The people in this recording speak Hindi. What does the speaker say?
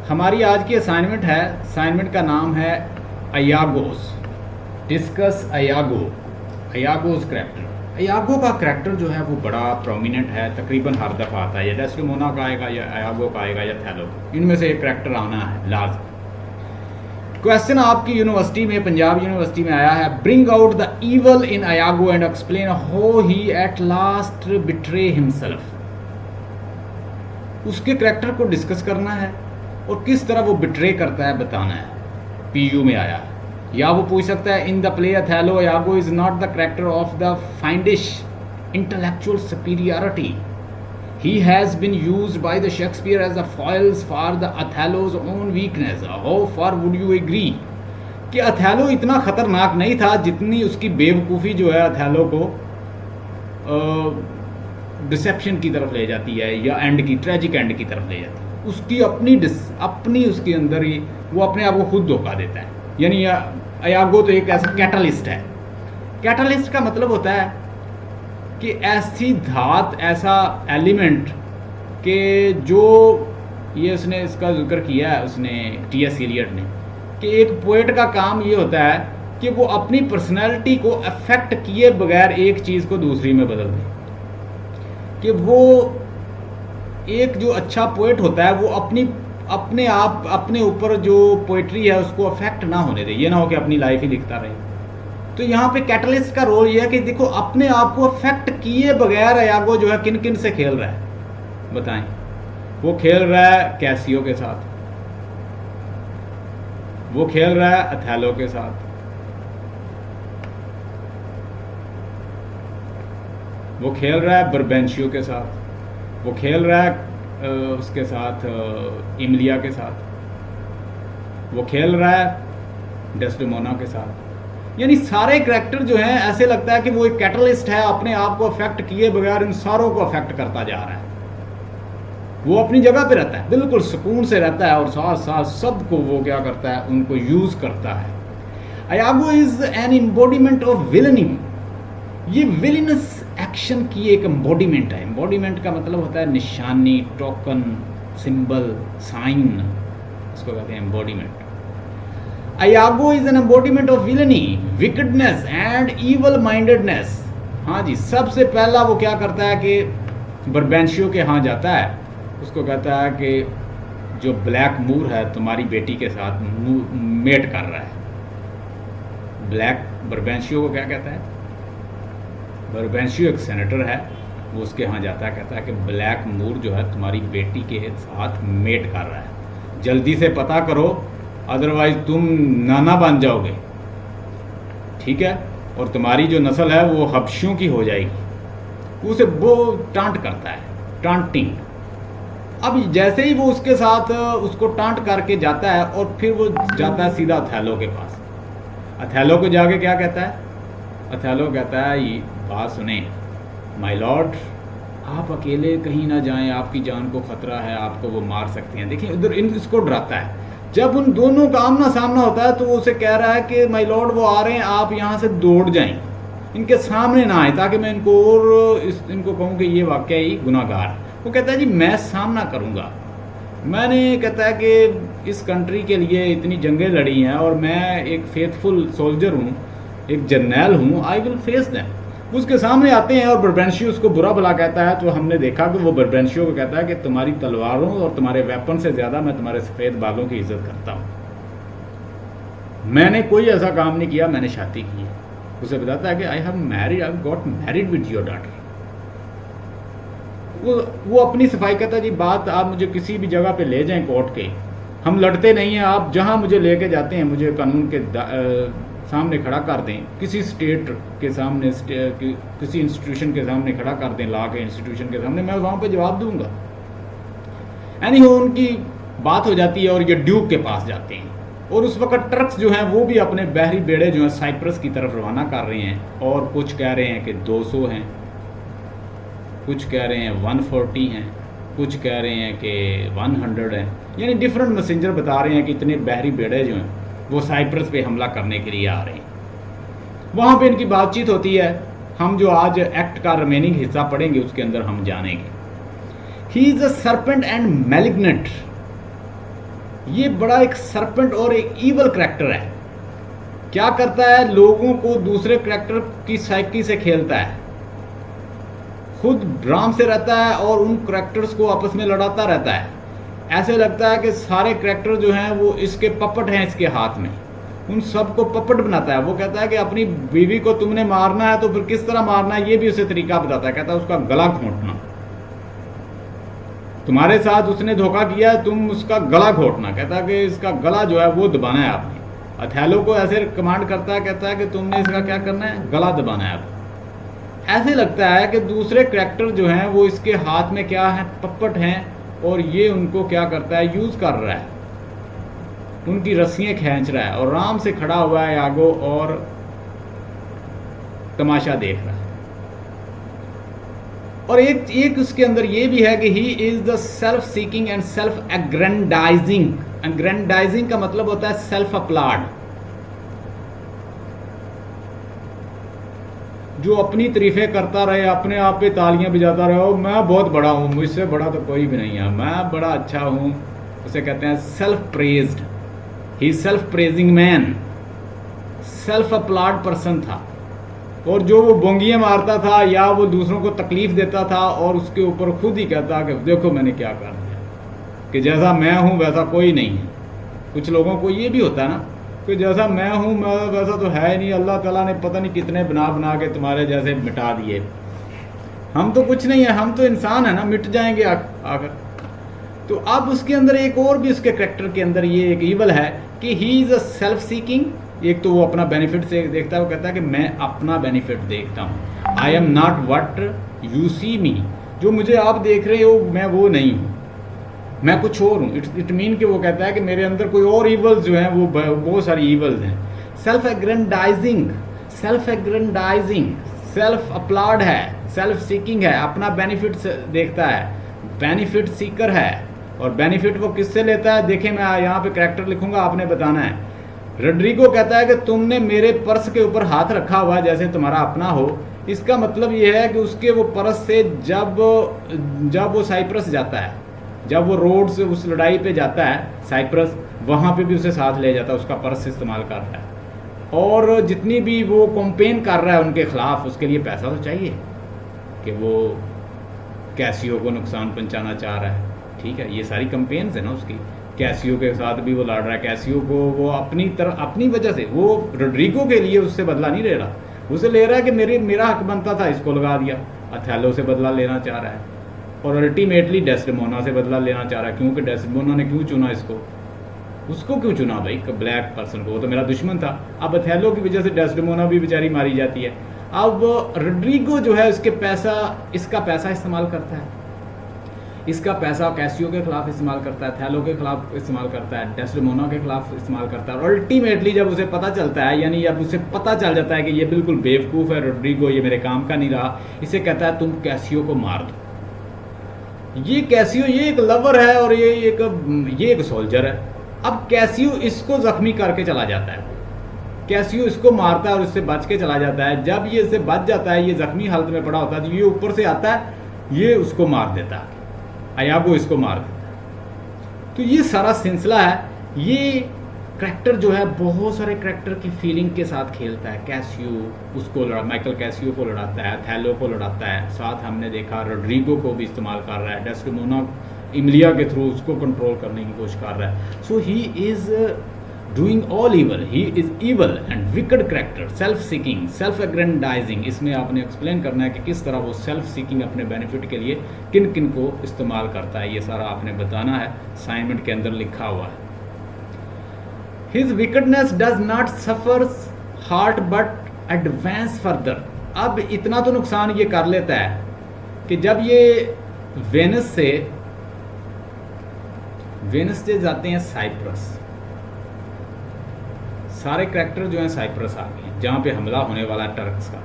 हमारी आज की असाइनमेंट है, असाइनमेंट का नाम है अयागोस। Discuss अयागो, अयागोस character. अयागो का करैक्टर जो है वो बड़ा प्रोमिनेंट है, तकरीबन हर दफ़ा आता है, या डेस्डेमोना का आएगा या अयागो का आएगा या थैलो, इनमें से एक करैक्टर आना है लाजम। क्वेश्चन आपकी यूनिवर्सिटी में, पंजाब यूनिवर्सिटी में आया है, bring out the evil in Iago and explain how he at last betray himself. उसके करैक्टर को डिस्कस करना है और किस तरह वो बिट्रे करता है बताना है। पीयू में आया है। या वो पूछ सकता है, in the play Othello Iago is not the character of the fiendish intellectual superiority, he has been used by the Shakespeare as the foils for the Othello's own weakness. How far would you agree कि अथैलो इतना ख़तरनाक नहीं था जितनी उसकी बेवकूफ़ी जो है अथैलो को डिसेप्शन की तरफ ले जाती है या एंड की, ट्रेजिक एंड की तरफ ले जाती है। उसकी अपनी उसके अंदर ही वो अपने आप को खुद धोखा देता है। यानी अयागो तो एक ऐसा कैटलिस्ट है। कैटलिस्ट का मतलब होता है कि ऐसी धात, ऐसा एलिमेंट के जो, ये उसने इसका जिक्र किया है उसने, टी.एस. एलियट ने, कि एक पोएट का काम ये होता है कि वो अपनी पर्सनैलिटी को अफेक्ट किए बगैर एक चीज़ को दूसरी में बदल दे। कि वो एक जो अच्छा पोएट होता है वो अपने आप अपने ऊपर जो पोइट्री है उसको अफेक्ट ना होने दे, ये ना हो कि अपनी लाइफ ही लिखता रहे। तो यहाँ पे कैटलिस्ट का रोल ये है कि देखो अपने आप को अफेक्ट किए बगैर अयागो जो है किन किन से खेल रहा है बताएं। वो खेल रहा है कैसियो के साथ, वो खेल रहा है अथैलो के साथ, वो खेल रहा है बर्बेंशियो के साथ, वो खेल रहा है उसके साथ इमलिया के साथ, वो खेल रहा है डेस्डेमोना के साथ। यानी सारे करैक्टर जो हैं ऐसे लगता है कि वो एक कैटलिस्ट है, अपने आप को अफेक्ट किए बगैर इन सारों को अफेक्ट करता जा रहा है। वो अपनी जगह पे रहता है, बिल्कुल सुकून से रहता है और साथ साथ सबको वो क्या करता है, उनको यूज करता है। Iago is an embodiment of villainy. ये विलिनस एक्शन की एक एम्बॉडीमेंट है। एम्बॉडीमेंट का मतलब होता है निशानी, टोकन, सिंबल, साइन, इसको कहते हैं embodiment. Iago is an embodiment of villainy, wickedness and evil mindedness. हाँ जी, सबसे पहला वो क्या करता है कि बर्बेंशियो के यहाँ जाता है, उसको कहता है कि जो ब्लैक मूर है तुम्हारी बेटी के साथ मेट कर रहा है। ब्लैक बर्बेंशियो को क्या कहता है, बर्बेंशियो एक सेनेटर है, वो उसके यहाँ जाता है, कहता है कि ब्लैक मूर जो है तुम्हारी बेटी के साथ मेट कर रहा है, जल्दी से पता करो अदरवाइज तुम नाना बन जाओगे, ठीक है, और तुम्हारी जो नस्ल है वो हबशियों की हो जाएगी। उसे वो टांट करता है, टांटिंग। अब जैसे ही वो उसके साथ उसको टांट करके जाता है और फिर वो जाता है सीधा अथैलो के पास। अथैलो को जाके क्या कहता है, अथैलो कहता है ये बात सुने माय लॉर्ड, आप अकेले कहीं ना जाएं, आपकी जान को खतरा है, आपको वो मार सकते हैं। देखिए उधर इसको डराता है। जब उन दोनों का आमना सामना होता है तो वो उसे कह रहा है कि माय लॉर्ड वो आ रहे हैं, आप यहाँ से दौड़ जाएं, इनके सामने ना आए, ताकि मैं इनको और इनको कहूँ कि ये वाकई ही गुनाहगार है। वो कहता है जी मैं सामना करूँगा, मैंने, कहता है कि इस कंट्री के लिए इतनी जंगें लड़ी हैं और मैं एक फेथफुल सोल्जर हूँ, एक जर्नैल हूँ, आई विल फेस दैम। उसके सामने आते हैं और बर्बेंशियो उसको बुरा भला कहता है। तो हमने देखा कि वो बर्बेंशियो को कहता है कि तुम्हारी तलवारों और तुम्हारे वेपन से ज़्यादा मैं तुम्हारे सफ़ेद बालों की इज्जत करता हूँ, मैंने कोई ऐसा काम नहीं किया, मैंने शादी की है। उसे बताता है कि I have got married with your daughter. वो अपनी सफाई कहता है जी बात आप मुझे किसी भी जगह पे ले जाएं कोर्ट के, हम लड़ते नहीं हैं, आप जहाँ मुझे लेके जाते हैं मुझे कानून के सामने खड़ा कर दें, किसी स्टेट के सामने, किसी इंस्टीट्यूशन के सामने खड़ा कर दें, लॉ के इंस्टीट्यूशन के सामने, मैं वहाँ पे जवाब दूंगा। एनीहो उनकी बात हो जाती है और ये ड्यूक के पास जाते हैं और उस वक्त ट्रक्स जो हैं वो भी अपने बहरी बेड़े जो हैं साइप्रस की तरफ रवाना कर रहे हैं और कुछ कह रहे हैं कि 200 हैं, कुछ कह रहे हैं 140 हैं, कुछ कह रहे हैं कि 100 हैं। यानी डिफरेंट मैसेंजर बता रहे हैं कि इतने बहरी बेड़े जो हैं वो साइप्रस पे हमला करने के लिए आ रहे हैं। वहाँ पे इनकी बातचीत होती है। हम जो आज एक्ट का रिमेनिंग हिस्सा पढ़ेंगे उसके अंदर हम जानेंगे। He is a serpent and malignant, ये बड़ा एक सरपेंट और एक ईवल करैक्टर है। क्या करता है, लोगों को दूसरे करैक्टर की साइकी से खेलता है, खुद भ्राम से रहता है और उन करैक्टर्स को आपस में लड़ाता रहता है। ऐसे लगता है कि सारे करैक्टर जो हैं वो इसके पपट हैं, इसके हाथ में, उन सबको पपट बनाता है। वो कहता है कि अपनी बीवी को तुमने मारना है तो फिर किस तरह मारना है ये भी उसे तरीका बताता है। कहता है उसका गला घोंटना, तुम्हारे साथ उसने धोखा किया है, तुम उसका गला घोंटना। कहता है कि इसका गला जो है वो दबाना है आपने। अथैलो को ऐसे कमांड करता है, कहता है कि तुमने इसका क्या करना है, गला दबाना है आपको। ऐसे लगता है कि दूसरे करैक्टर जो हैं वो इसके हाथ में क्या है, पपट हैं, और ये उनको क्या करता है, यूज़ कर रहा है, उनकी रस्सियाँ खींच रहा है और आराम से खड़ा हुआ है यागो और तमाशा देख रहा है। और एक उसके अंदर ये भी है कि he is the self seeking and self aggrandizing. Aggrandizing का मतलब होता है सेल्फ अपलाड, जो अपनी तारीफें करता रहे, अपने आप पे तालियां बजाता रहे, मैं बहुत बड़ा हूँ, मुझसे बड़ा तो कोई भी नहीं है, मैं बड़ा अच्छा हूँ। उसे कहते हैं self praised. He self praising man, self applaud person था। और जो वो बोंगियाँ मारता था या वो दूसरों को तकलीफ देता था और उसके ऊपर खुद ही कहता कि देखो मैंने क्या कर दिया, कि जैसा मैं हूँ वैसा कोई नहीं है। कुछ लोगों को ये भी होता है ना कि जैसा मैं हूँ मैं वैसा तो है ही नहीं, अल्लाह ताला ने पता नहीं कितने बना बना के तुम्हारे जैसे मिटा दिए, हम तो कुछ नहीं है, हम तो इंसान है ना, मिट जाएंगे आकर। तो अब उसके अंदर एक और भी उसके करैक्टर के अंदर ये एक ईवल है कि he is a self seeking. एक तो वो अपना बेनिफिट से देखता है, वो कहता है कि मैं अपना बेनिफिट देखता हूँ। I am not what you see me, जो मुझे आप देख रहे हो मैं वो नहीं हूँ, मैं कुछ और हूँ। इट मीन कि वो कहता है कि मेरे अंदर कोई और ईवल्स जो हैं वो बहुत सारी ईवल्स हैं। सेल्फ एग्रेंडाइजिंग, सेल्फ एग्रेंडाइजिंग, सेल्फ अपलाड है, सेल्फ सीकिंग है, अपना बेनिफिट देखता है, बेनिफिट सीकर है। और बेनिफिट वो किससे लेता है, देखें मैं यहाँ पे करैक्टर लिखूंगा, आपने बताना है। रोड्रिगो कहता है कि तुमने मेरे पर्स के ऊपर हाथ रखा हुआ जैसे तुम्हारा अपना हो। इसका मतलब ये है कि उसके वो पर्स से जब वो साइप्रस जाता है, जब वो रोड से उस लड़ाई पे जाता है साइप्रस, वहाँ पे भी उसे साथ ले जाता है, उसका पर्स इस्तेमाल कर रहा है। और जितनी भी वो कंपेन कर रहा है उनके खिलाफ, उसके लिए पैसा तो चाहिए कि वो कैसियो को नुकसान पहुंचाना चाह रहा है। ठीक है, ये सारी कंपेन्स है ना उसकी। कैसियो के साथ भी वो लड़ रहा है, कैसियो को वो अपनी वजह से, वो रोड्रिगो के लिए उससे बदला नहीं ले रहा, उसे ले रहा है कि मेरा हक बनता था, इसको लगा दिया। अथैलो से बदला लेना चाह रहा है और अल्टीमेटली डेस्डेमोना से बदला लेना चाह रहा है, क्योंकि डेस्डेमोना ने क्यों चुना इसको, उसको क्यों चुना भाई, ब्लैक पर्सन को, वो तो मेरा दुश्मन था। अब अथैलो की वजह से डेस्डेमोना भी बेचारी मारी जाती है। अब रोड्रिगो जो है इसका पैसा इस्तेमाल करता है, इसका पैसा कैसियो के खिलाफ इस्तेमाल करता है, थैलो के खिलाफ इस्तेमाल करता है, डेस्डेमोना के खिलाफ इस्तेमाल करता है। और अल्टीमेटली जब उसे पता चलता है, यानी जब उसे पता चल जाता है कि ये बिल्कुल बेवकूफ़ है रोड्रिगो, ये मेरे काम का नहीं रहा, इसे कहता है तुम कैसियो को मार दो। ये कैसियो, ये एक लवर है और ये एक सोल्जर है। अब कैसियो इसको जख्मी करके चला जाता है, कैसियो इसको मारता है और इससे बच के चला जाता है। जब ये इससे बच जाता है, ये जख्मी हालत में पड़ा होता है, तो ये ऊपर से आता है, ये उसको मार देता है, अयागो इसको मार देता है। तो ये सारा सिलसिला है। ये करैक्टर जो है बहुत सारे करैक्टर की फीलिंग के साथ खेलता है। कैसियो माइकल कैसियो को लड़ाता है, थैलो को लड़ाता है, साथ हमने देखा रोड्रिगो को भी इस्तेमाल कर रहा है, डेस्डेमोना इमलिया के थ्रू उसको कंट्रोल करने की कोशिश कर रहा है। So he is doing all evil, he is evil and wicked character, self seeking, self aggrandizing. इसमें आपने एक्सप्लेन करना है कि किस तरह वो सेल्फ सीकिंग अपने बेनिफिट के लिए किन किन को इस्तेमाल करता है, ये सारा आपने बताना है, असाइनमेंट के अंदर लिखा हुआ है। His wickedness does not suffers heart but advance further। अब इतना तो नुकसान ये कर लेता है कि जब ये वेनस से जाते हैं साइप्रस, सारे करैक्टर जो हैं साइप्रस आ गए, जहाँ पे हमला होने वाला है टर्क्स का।